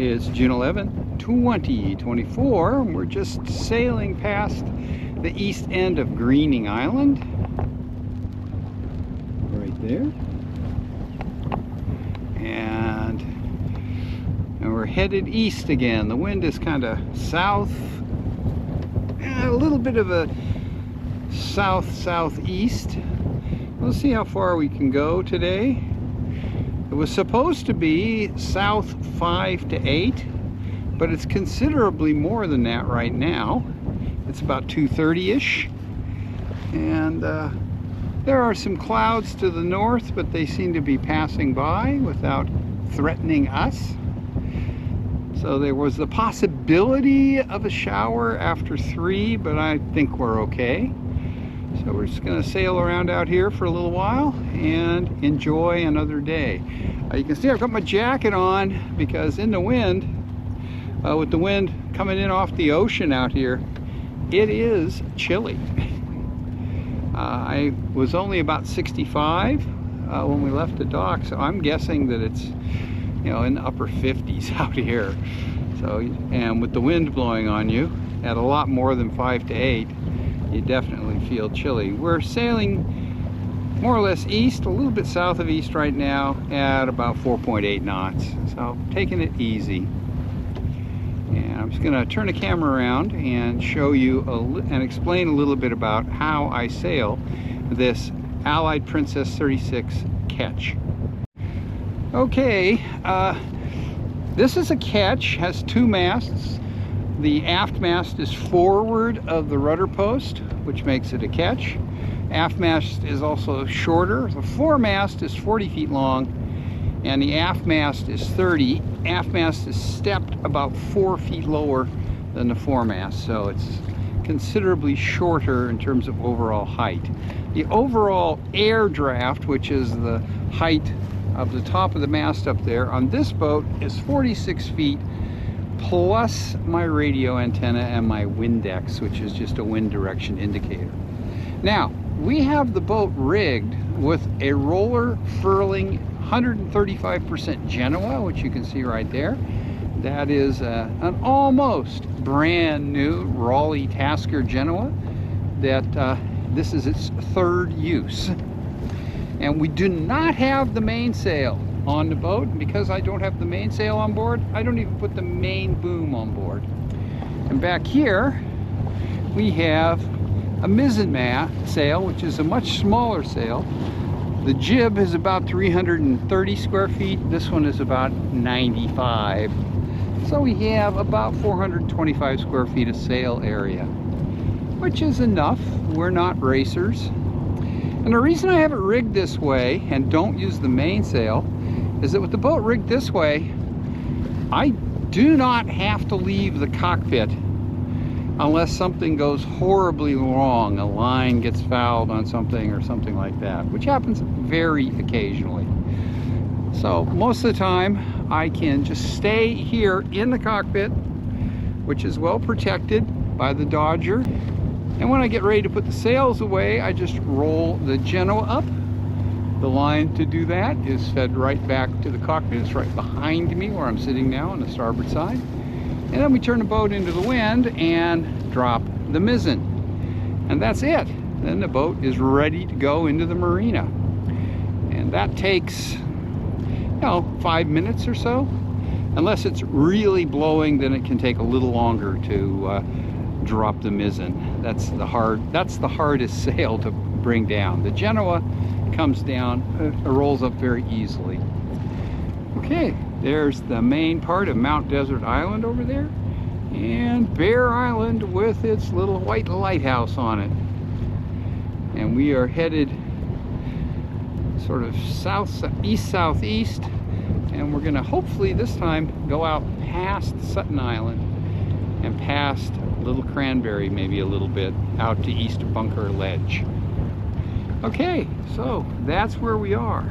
It's June 11, 2024, and we're just sailing past the east end of Greening Island. Right there. And we're headed east again. The wind is kind of south, a little bit of a south-southeast. We'll see how far we can go today. It was supposed to be south 5 to 8, but it's considerably more than that right now. It's about 2:30-ish, and there are some clouds to the north, but they seem to be passing by without threatening us. So there was the possibility of a shower after 3, but I think we're okay. So we're just going to sail around out here for a little while and enjoy another day. You can see I've got my jacket on because in the wind, with the wind coming in off the ocean out here, it is chilly. I was only about 65 when we left the dock, so I'm guessing that it's, you know, in the upper 50s out here. So, and with the wind blowing on you at a lot more than 5 to 8, you definitely feel chilly. We're sailing more or less east, a little bit south of east right now at about 4.8 knots. So taking it easy. And I'm just going to turn the camera around and show you and explain a little bit about how I sail this Allied Princess 36 ketch. Okay, this is a ketch, has 2 masts. The aft mast is forward of the rudder post, which makes it a ketch. Aft mast is also shorter. The foremast is 40 feet long, and the aft mast is 30. Aft mast is stepped about 4 feet lower than the foremast, so it's considerably shorter in terms of overall height. The overall air draft, which is the height of the top of the mast up there, on this boat is 46 feet, plus my radio antenna and my Windex, which is just a wind direction indicator. Now, we have the boat rigged with a roller furling 135% Genoa, which you can see right there. That is an almost brand new Raleigh Tasker Genoa that this is its 3rd use. And we do not have the mainsail on the boat, and because I don't have the mainsail on board, I don't even put the main boom on board. And back here we have a mizzen sail, which is a much smaller sail. The jib is about 330 square feet. This one is about 95. So we have about 425 square feet of sail area, which is enough. We're not racers. And the reason I have it rigged this way and don't use the mainsail is that with the boat rigged this way, I do not have to leave the cockpit unless something goes horribly wrong. A line gets fouled on something or something like that, which happens very occasionally. So most of the time I can just stay here in the cockpit, which is well protected by the Dodger. And when I get ready to put the sails away, I just roll the Genoa up. The line to do that is fed right back to the cockpit. It's right behind me where I'm sitting now on the starboard side. And then we turn the boat into the wind and drop the mizzen. And that's it. Then the boat is ready to go into the marina. And that takes, you know, 5 minutes or so. Unless it's really blowing, then it can take a little longer to drop the mizzen. That's the hardest sail to bring down. The Genoa comes down, rolls up very easily. Okay, there's the main part of Mount Desert Island over there, and Bear Island with its little white lighthouse on it. And we are headed sort of east-southeast, and we're going to hopefully this time go out past Sutton Island and past Little Cranberry, maybe a little bit out to East Bunker Ledge. Okay, so that's where we are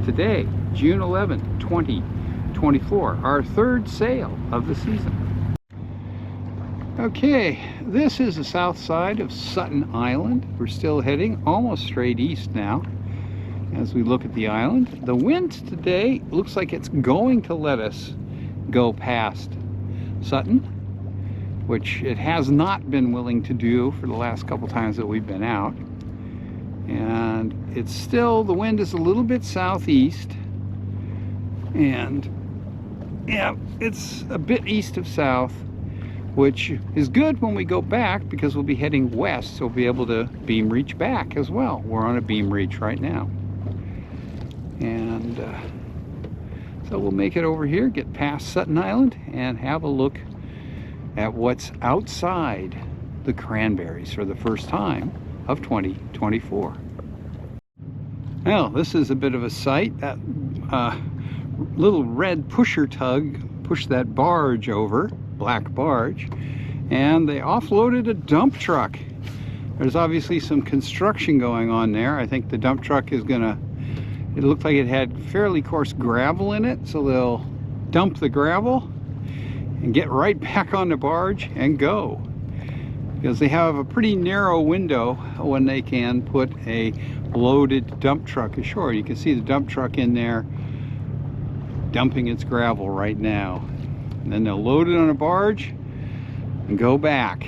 today, June 11, 2024, our 3rd sail of the season. Okay, this is the south side of Sutton Island. We're still heading almost straight east now as we look at the island. The wind today looks like it's going to let us go past Sutton, which it has not been willing to do for the last couple times that we've been out. And it's still, the wind is a little bit southeast, and yeah, it's a bit east of south, which is good when we go back because we'll be heading west, so we'll be able to beam reach back as well. We're on a beam reach right now. And so we'll make it over here, get past Sutton Island, and have a look at what's outside the Cranberries for the first time of 2024. Well, this is a bit of a sight. That little red pusher tug pushed that barge over, black barge, and they offloaded a dump truck. There's obviously some construction going on there. I think the dump truck is gonna, it looked like it had fairly coarse gravel in it, so they'll dump the gravel and get right back on the barge and go, because they have a pretty narrow window when they can put a loaded dump truck ashore. You can see the dump truck in there dumping its gravel right now, and then they'll load it on a barge and go back.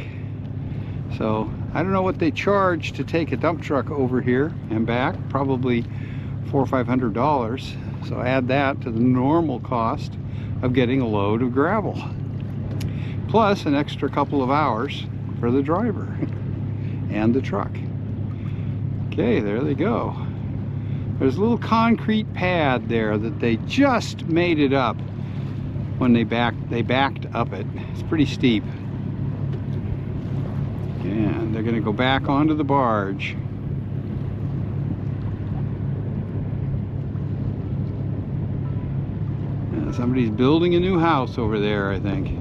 So I don't know what they charge to take a dump truck over here and back, probably $400 or $500. So add that to the normal cost of getting a load of gravel, plus an extra couple of hours for the driver and the truck. Okay, there they go. There's a little concrete pad there that they just made it up when they backed up it. It's pretty steep. And they're going to go back onto the barge. Somebody's building a new house over there, I think.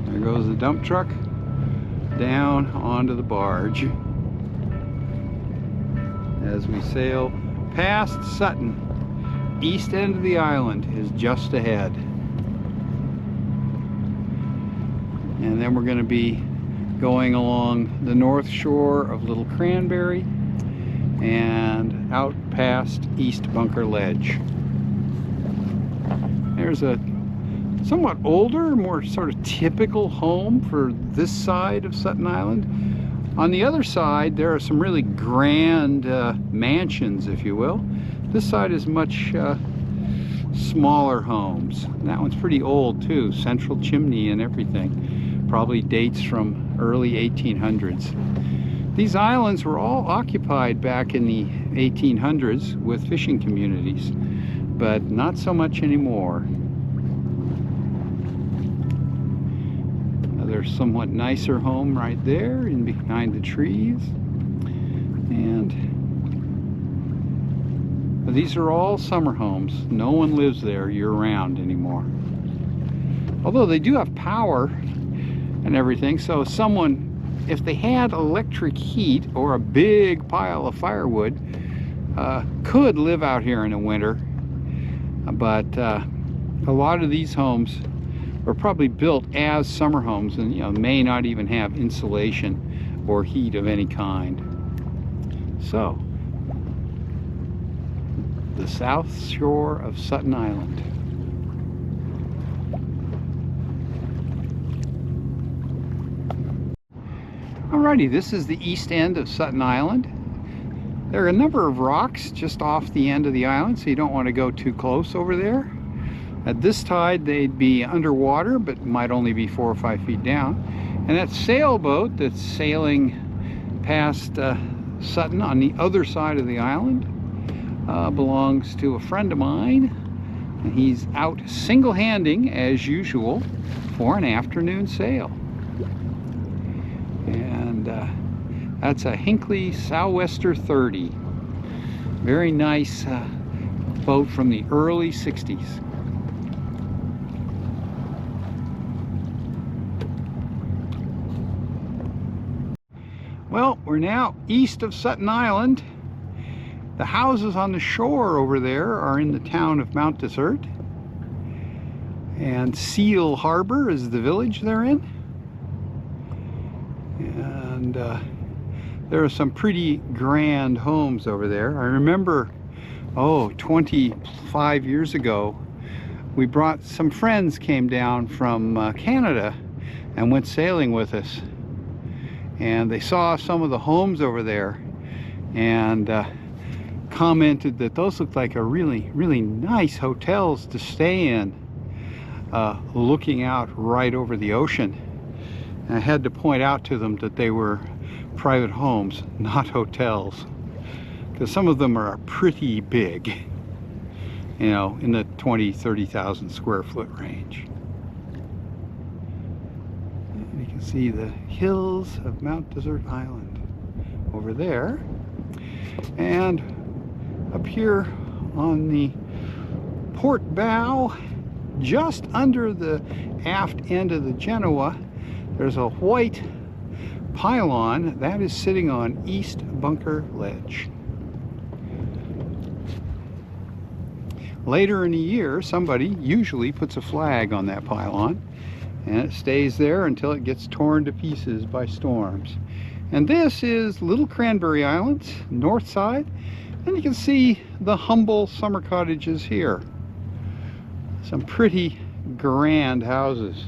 There goes the dump truck down onto the barge as we sail past Sutton. East end of the island is just ahead. And then we're going to be going along the north shore of Little Cranberry and out past East Bunker Ledge. There's a somewhat older, more sort of typical home for this side of Sutton Island. On the other side, there are some really grand mansions, if you will. This side is much smaller homes. And that one's pretty old too, central chimney and everything. Probably dates from early 1800s. These islands were all occupied back in the 1800s with fishing communities, but not so much anymore. Another somewhat nicer home right there in behind the trees. And these are all summer homes. No one lives there year-round anymore. Although they do have power and everything, so someone, if they had electric heat or a big pile of firewood, could live out here in the winter. But a lot of these homes were probably built as summer homes, and may not even have insulation or heat of any kind. So, the south shore of Sutton Island. Alrighty, this is the east end of Sutton Island. There are a number of rocks just off the end of the island, so you don't want to go too close over there. At this tide, they'd be underwater, but might only be 4 or 5 feet down. And that sailboat that's sailing past Sutton on the other side of the island belongs to a friend of mine. And he's out single-handing, as usual, for an afternoon sail. And that's a Hinckley Sou'wester 30. Very nice boat from the early 60s. Well, we're now east of Sutton Island. The houses on the shore over there are in the town of Mount Desert. And Seal Harbor is the village they're in. And there are some pretty grand homes over there. I remember, 25 years ago, we brought some friends came down from Canada and went sailing with us, and they saw some of the homes over there and commented that those looked like a really nice hotels to stay in, looking out right over the ocean. And I had to point out to them that they were private homes, not hotels, because some of them are pretty big, you know, in the 20,000-30,000 square foot range. And you can see the hills of Mount Desert Island over there, and up here on the port bow, just under the aft end of the Genoa, there's a white pylon that is sitting on East Bunker Ledge. Later in the year, somebody usually puts a flag on that pylon, and it stays there until it gets torn to pieces by storms. And this is Little Cranberry Island, north side, and you can see the humble summer cottages here. Some pretty grand houses.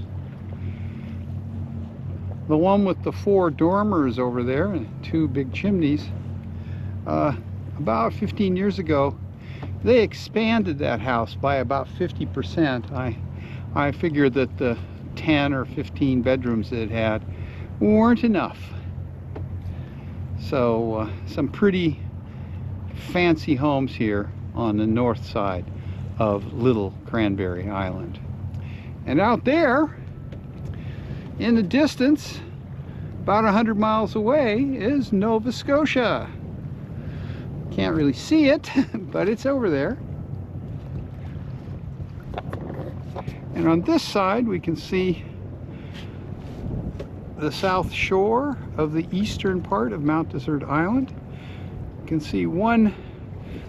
The one with the 4 dormers over there and 2 big chimneys, about 15 years ago, they expanded that house by about 50%. I figured that the 10 or 15 bedrooms that it had weren't enough. So some pretty fancy homes here on the north side of Little Cranberry Island. And out there in the distance, about 100 miles away, is Nova Scotia. Can't really see it, but it's over there. And on this side we can see the south shore of the eastern part of Mount Desert Island. You can see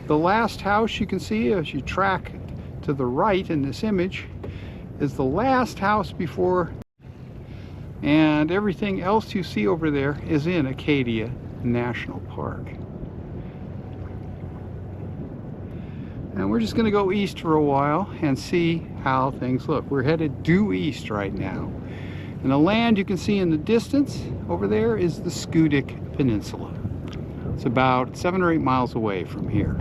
the last house you can see as you track to the right in this image is the last house before, and everything else you see over there is in Acadia National Park. And we're just going to go east for a while and see how things look. We're headed due east right now. And the land you can see in the distance over there is the Schoodic Peninsula. It's about 7 or 8 miles away from here.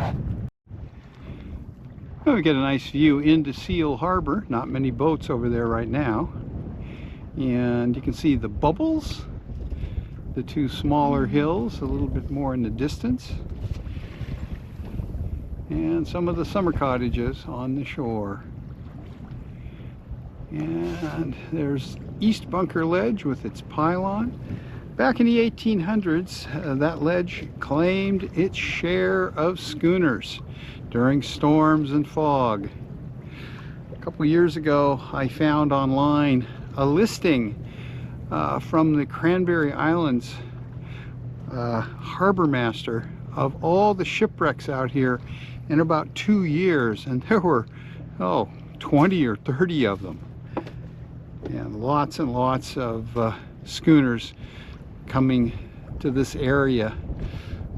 Well, we get a nice view into Seal Harbor. Not many boats over there right now. And you can see the bubbles, the 2 smaller hills, a little bit more in the distance, and some of the summer cottages on the shore. And there's East Bunker Ledge with its pylon. Back in the 1800s, that ledge claimed its share of schooners during storms and fog. A couple years ago, I found online a listing from the Cranberry Islands harbor master of all the shipwrecks out here in about 2 years, and there were 20 or 30 of them, and lots of schooners coming to this area.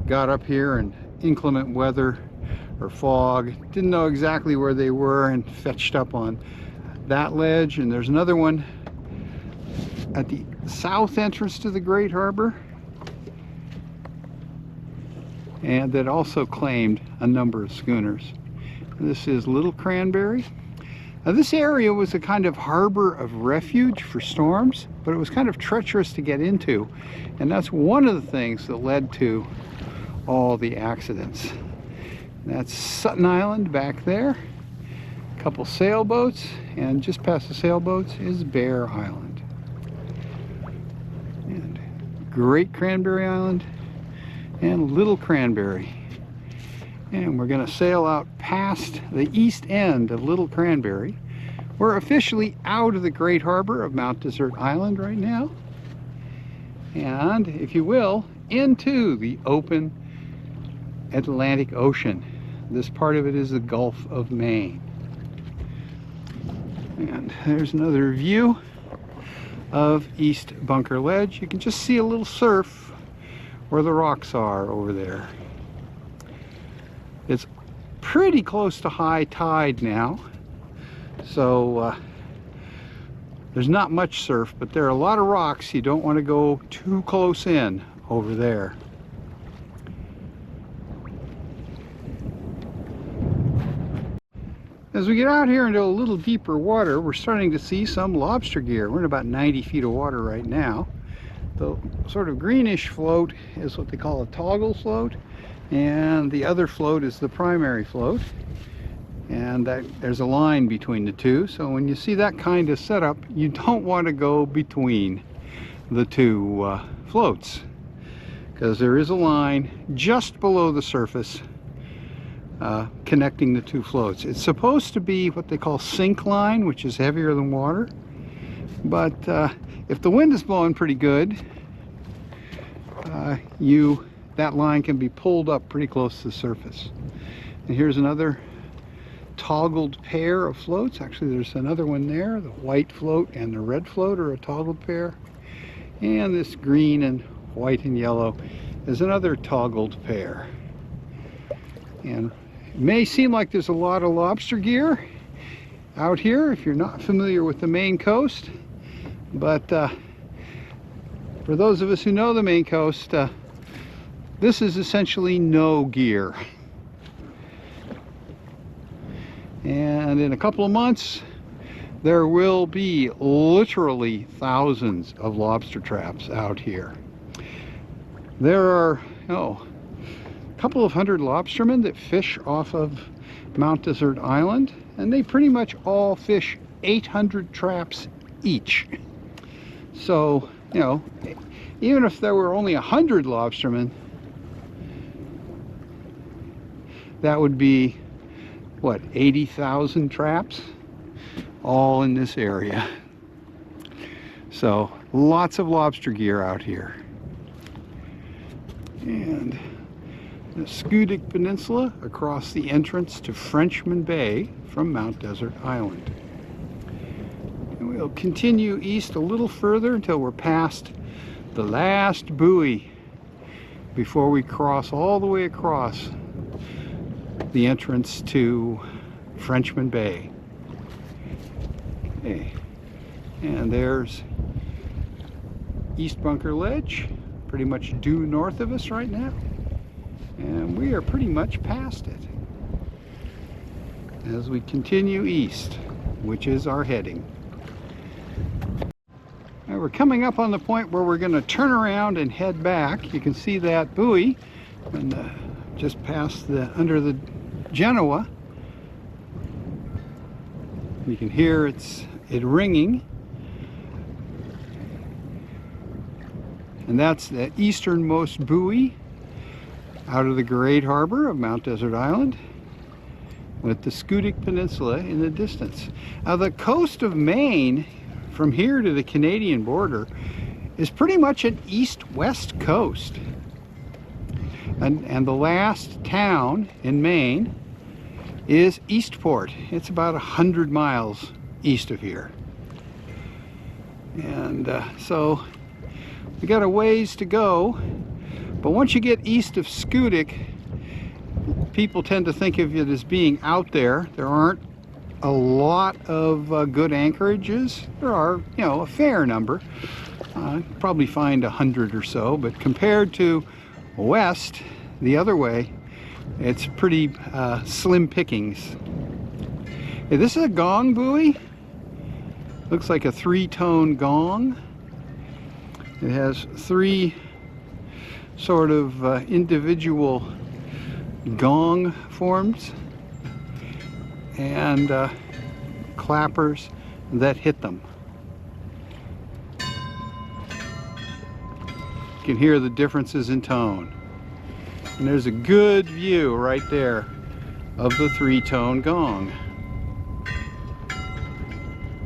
Got up here in inclement weather or fog, didn't know exactly where they were, and fetched up on that ledge. And there's another one at the south entrance to the Great Harbor, and that also claimed a number of schooners. This is Little Cranberry. Now, this area was a kind of harbor of refuge for storms, but it was kind of treacherous to get into, and that's one of the things that led to all the accidents. That's Sutton Island back there, a couple sailboats, and just past the sailboats is Bear Island. And Great Cranberry Island and Little Cranberry. And we're going to sail out past the east end of Little Cranberry. We're officially out of the Great Harbor of Mount Desert Island right now, and, if you will, into the open Atlantic Ocean. This part of it is the Gulf of Maine. And there's another view of East Bunker Ledge. You can just see a little surf where the rocks are over there. It's pretty close to high tide now, So there's not much surf, but there are a lot of rocks. You don't want to go too close in over there. As we get out here into a little deeper water, we're starting to see some lobster gear. We're in about 90 feet of water right now. The sort of greenish float is what they call a toggle float, and the other float is the primary float. And there's a line between the two, so when you see that kind of setup, you don't want to go between the two floats, because there is a line just below the surface connecting the two floats. It's supposed to be what they call sink line, which is heavier than water, but if the wind is blowing pretty good, that line can be pulled up pretty close to the surface. And here's another toggled pair of floats. Actually, there's another one there. The white float and the red float are a toggled pair, and this green and white and yellow is another toggled pair. And it may seem like there's a lot of lobster gear out here if you're not familiar with the Maine coast, but for those of us who know the Maine coast, this is essentially no gear. And in a couple of months, there will be literally thousands of lobster traps out here. There are, a couple of hundred lobstermen that fish off of Mount Desert Island, and they pretty much all fish 800 traps each. So, even if there were only 100 lobstermen, that would be, what, 80,000 traps all in this area. So lots of lobster gear out here. And the Schoodic Peninsula across the entrance to Frenchman Bay from Mount Desert Island. And we'll continue east a little further until we're past the last buoy before we cross all the way across the entrance to Frenchman Bay. Okay. And there's East Bunker Ledge, pretty much due north of us right now. And we are pretty much past it as we continue east, which is our heading. Now we're coming up on the point where we're going to turn around and head back. You can see that buoy and just past under the Genoa. You can hear it ringing, and that's the easternmost buoy out of the Great Harbor of Mount Desert Island, with the Schoodic Peninsula in the distance. Now the coast of Maine, from here to the Canadian border, is pretty much an east-west coast. And the last town in Maine is Eastport. It's about 100 miles east of here. And so we got a ways to go, but once you get east of Schoodic, people tend to think of it as being out there. There aren't a lot of good anchorages. There are, a fair number. Probably find 100 or so, but compared to west, the other way, it's pretty slim pickings. Hey, this is a gong buoy. Looks like a 3-tone gong. It has 3 sort of individual gong forms and clappers that hit them. You can hear the differences in tone. And there's a good view right there of the 3-tone gong.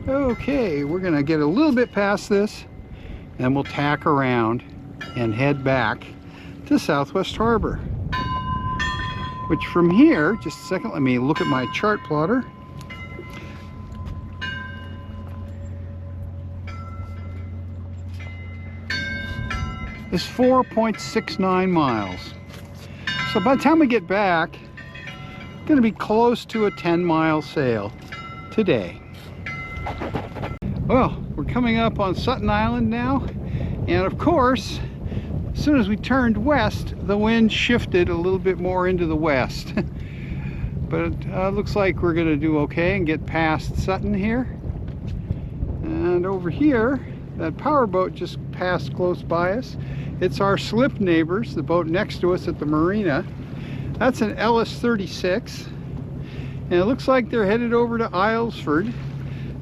Okay, we're gonna get a little bit past this and we'll tack around and head back to Southwest Harbor. Which from here, just a second, let me look at my chart plotter. Is 4.69 miles. So by the time we get back, it's going to be close to a 10-mile sail. today. Well, we're coming up on Sutton Island now, and of course, as soon as we turned west, the wind shifted a little bit more into the west. But it looks like we're going to do okay and get past Sutton here. And over here, that power boat just passed close by us. It's our slip neighbors, the boat next to us at the marina. That's an Ellis 36. And it looks like they're headed over to Islesford,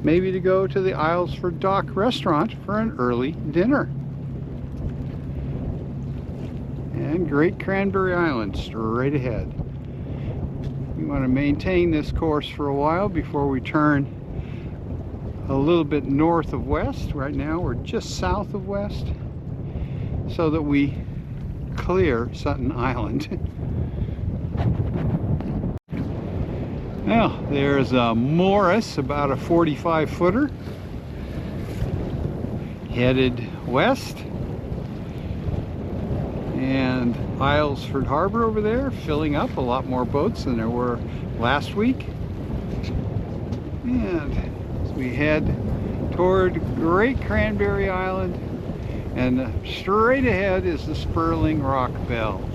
maybe to go to the Islesford Dock restaurant for an early dinner. And Great Cranberry Island straight ahead. We want to maintain this course for a while before we turn a little bit north of west. Right now we're just south of west, so that we clear Sutton Island. Well, there's a Morris, about a 45-footer, headed west. And Islesford Harbor over there filling up, a lot more boats than there were last week. And as we head toward Great Cranberry Island, and straight ahead is the Spurling Rock Bell.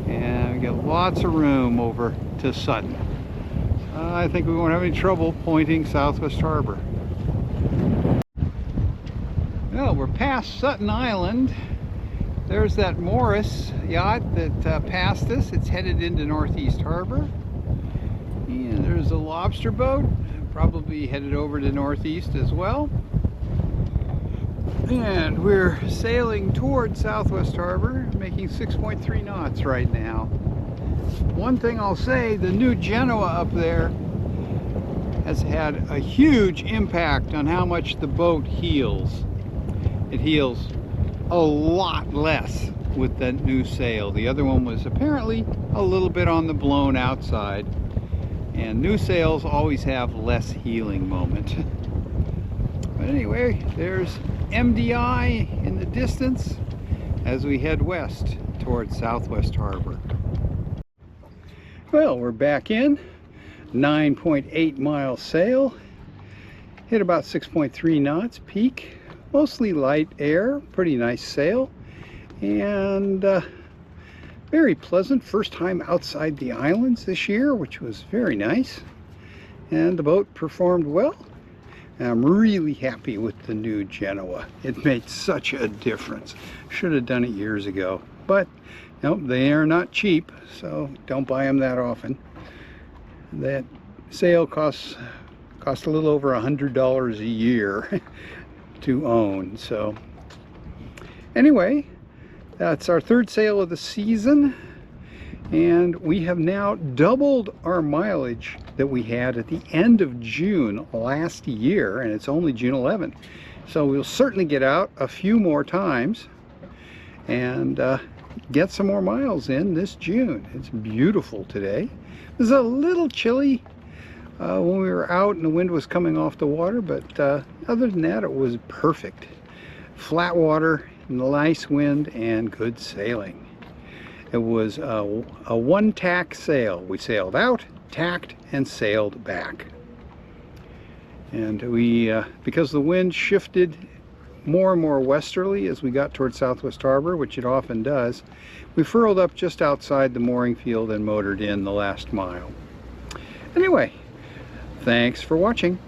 And we got lots of room over to Sutton. I think we won't have any trouble pointing Southwest Harbor. Well, we're past Sutton Island. There's that Morris yacht that passed us. It's headed into Northeast Harbor. And there's a lobster boat, probably headed over to Northeast as well. And we're sailing toward Southwest Harbor, making 6.3 knots right now. One thing I'll say, the new Genoa up there has had a huge impact on how much the boat heels. It heels a lot less with that new sail. The other one was apparently a little bit on the blown outside, and new sails always have less heeling moment. But anyway, there's MDI in the distance as we head west towards Southwest Harbor. Well, we're back in. 9.8 mile sail, hit about 6.3 knots peak. Mostly light air, pretty nice sail, and very pleasant. First time outside the islands this year, which was very nice. And the boat performed well. And I'm really happy with the new Genoa. It made such a difference. Should have done it years ago. But nope, they are not cheap, so don't buy them that often. That sail costs a little over $100 a year to own. So anyway, that's our third sail of the season, and we have now doubled our mileage that we had at the end of June last year, and it's only June 11th. So we'll certainly get out a few more times and get some more miles in this June. It's beautiful today. It was a little chilly when we were out and the wind was coming off the water, but other than that, it was perfect. Flat water, nice wind, and good sailing. It was a one tack sail. We sailed out, tacked, and sailed back. And we, because the wind shifted more and more westerly as we got towards Southwest Harbor, which it often does, we furled up just outside the mooring field and motored in the last mile. Anyway, thanks for watching.